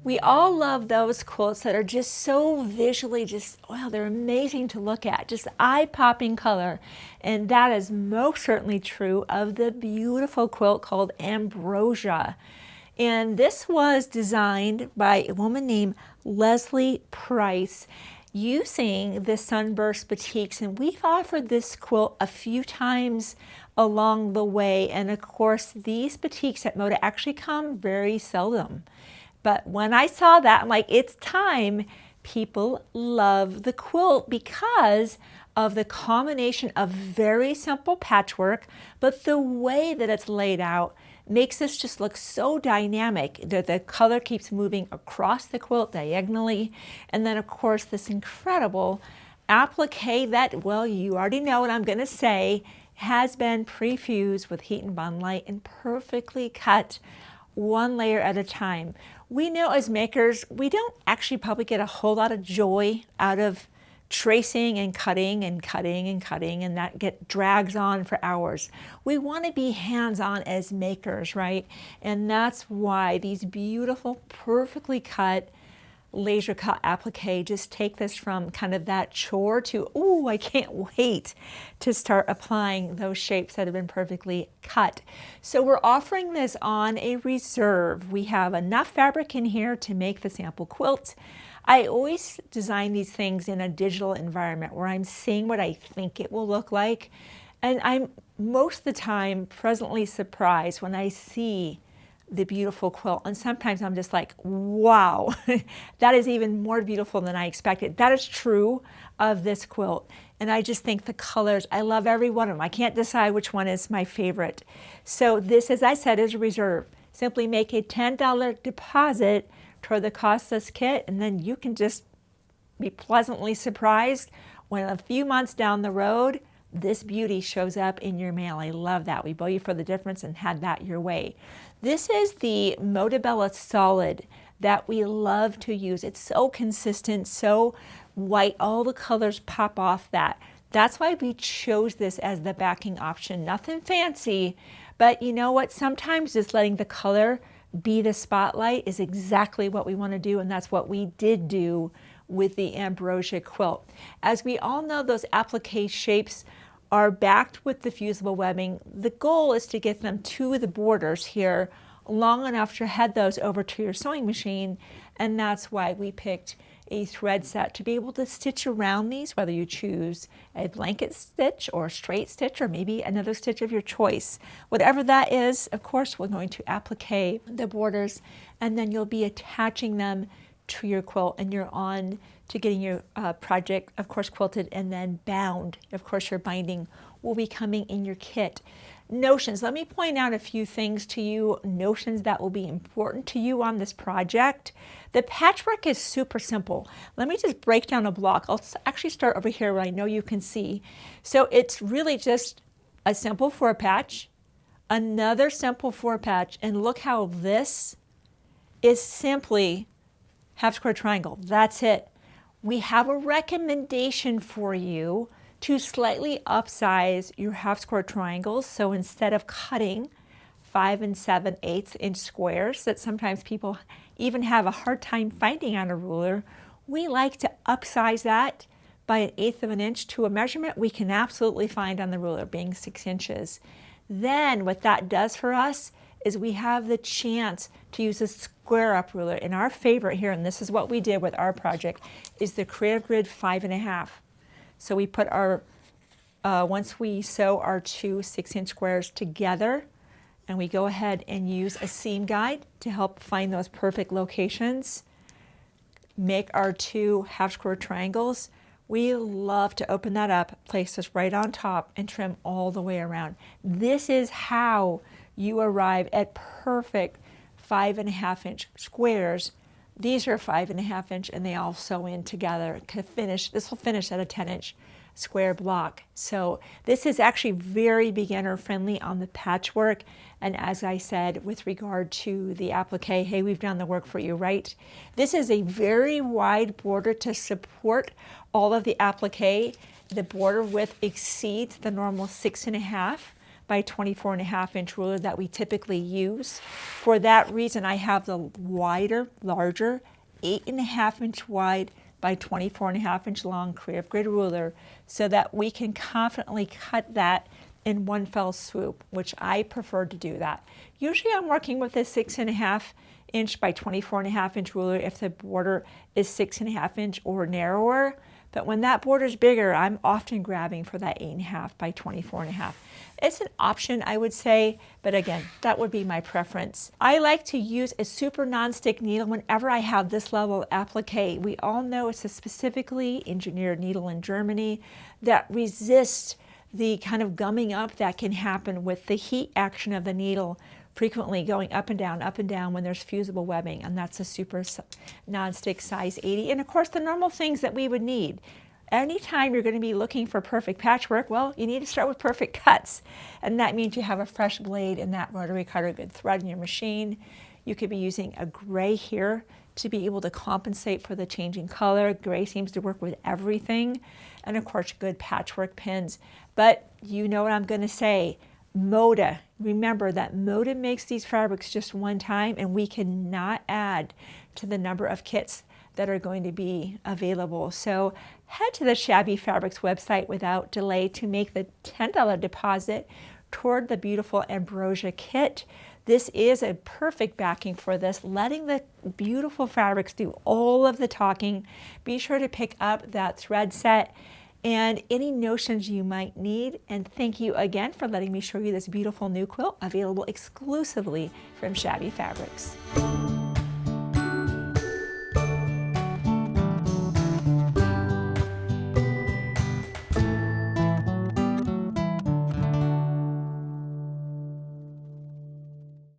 We all love those quilts that are just so visually wow, they're amazing to look at, just eye-popping color. And that is most certainly true of the beautiful quilt called Ambrosia. And this was designed by a woman named Leslee Price using the Sunburst Batiks. And we've offered this quilt a few times along the way. And of course, these batiks at Moda actually come very seldom. But when I saw that, I'm like, it's time. People love the quilt because of the combination of very simple patchwork, but the way that it's laid out makes this just look so dynamic. The color keeps moving across the quilt diagonally. And then of course this incredible applique that, well, you already know what I'm gonna say, has been pre-fused with heat and bond light and perfectly cut one layer at a time. We know as makers, we don't actually probably get a whole lot of joy out of tracing and cutting and cutting and cutting, and that drags on for hours. We want to be hands-on as makers, right? And that's why these beautiful, perfectly cut, laser cut applique just take this from kind of that chore to, oh, I can't wait to start applying those shapes that have been perfectly cut. So we're offering this on a reserve. We have enough fabric in here to make the sample quilt. I always design these things in a digital environment where I'm seeing what I think it will look like. And I'm most of the time pleasantly surprised when I see the beautiful quilt. And sometimes I'm just like, wow, that is even more beautiful than I expected. That is true of this quilt. And I just think the colors, I love every one of them. I can't decide which one is my favorite. So this, as I said, is a reserve. Simply make a $10 deposit toward the cost of this kit, and then you can just be pleasantly surprised when a few months down the road, this beauty shows up in your mail. I love that. We bill you for the difference and had that your way. This is the Moda Solid that we love to use. It's so consistent, so white. All the colors pop off that. That's why we chose this as the backing option. Nothing fancy, but you know what? Sometimes just letting the color be the spotlight is exactly what we want to do, and that's what we did do with the Ambrosia quilt. As we all know, those applique shapes are backed with the fusible webbing. The goal is to get them to the borders here long enough to head those over to your sewing machine, and that's why we picked a thread set to be able to stitch around these, whether you choose a blanket stitch or a straight stitch or maybe another stitch of your choice. Whatever that is, of course, we're going to applique the borders, and then you'll be attaching them to your quilt, and you're on to getting your project, of course, quilted and then bound. Of course, your binding will be coming in your kit. Notions. Let me point out a few things to you, notions that will be important to you on this project. The patchwork is super simple. Let me just break down a block. I'll actually start over here where I know you can see. So it's really just a simple 4-patch, another simple 4-patch, and look how this is simply half square triangle. That's it. We have a recommendation for you to slightly upsize your half square triangles. So instead of cutting 5 7/8 inch squares that sometimes people even have a hard time finding on a ruler, we like to upsize that by 1/8 of an inch to a measurement we can absolutely find on the ruler, being 6 inches. Then what that does for us is we have the chance to use a square up ruler. And our favorite here, and this is what we did with our project, is the Creative Grid 5.5. So we put our, once we sew our two 6-inch squares together, and we go ahead and use a seam guide to help find those perfect locations, make our two half square triangles. We love to open that up, place this right on top, and trim all the way around. This is how you arrive at perfect 5.5 inch squares. These are 5.5 inch, and they all sew in together to finish. This will finish at a 10-inch square block. So this is actually very beginner friendly on the patchwork. And as I said, with regard to the applique, hey, we've done the work for you, right? This is a very wide border to support all of the applique. The border width exceeds the normal 6.5, by 24.5-inch ruler that we typically use. For that reason, I have the wider, larger 8.5-inch wide by 24.5-inch long creative grid ruler so that we can confidently cut that in one fell swoop, which I prefer to do that. Usually I'm working with a 6.5-inch by 24.5-inch ruler if the border is 6.5-inch or narrower. But when that border is bigger, I'm often grabbing for that 8.5 by 24.5. It's an option, I would say, but again, that would be my preference. I like to use a super non-stick needle whenever I have this level of applique. We all know it's a specifically engineered needle in Germany that resists the kind of gumming up that can happen with the heat action of the needle frequently going up and down when there's fusible webbing, and that's a super non-stick size 80. And of course, the normal things that we would need. Anytime you're going to be looking for perfect patchwork, well, you need to start with perfect cuts. And that means you have a fresh blade and that rotary cutter, good thread in your machine. You could be using a gray here to be able to compensate for the changing color. Gray seems to work with everything. And of course, good patchwork pins. But you know what I'm going to say. Moda. Remember that Moda makes these fabrics just one time, and we cannot add to the number of kits that are going to be available. So head to the Shabby Fabrics website without delay to make the $10 deposit toward the beautiful Ambrosia kit. This is a perfect backing for this, letting the beautiful fabrics do all of the talking. Be sure to pick up that thread set and any notions you might need. And thank you again for letting me show you this beautiful new quilt available exclusively from Shabby Fabrics.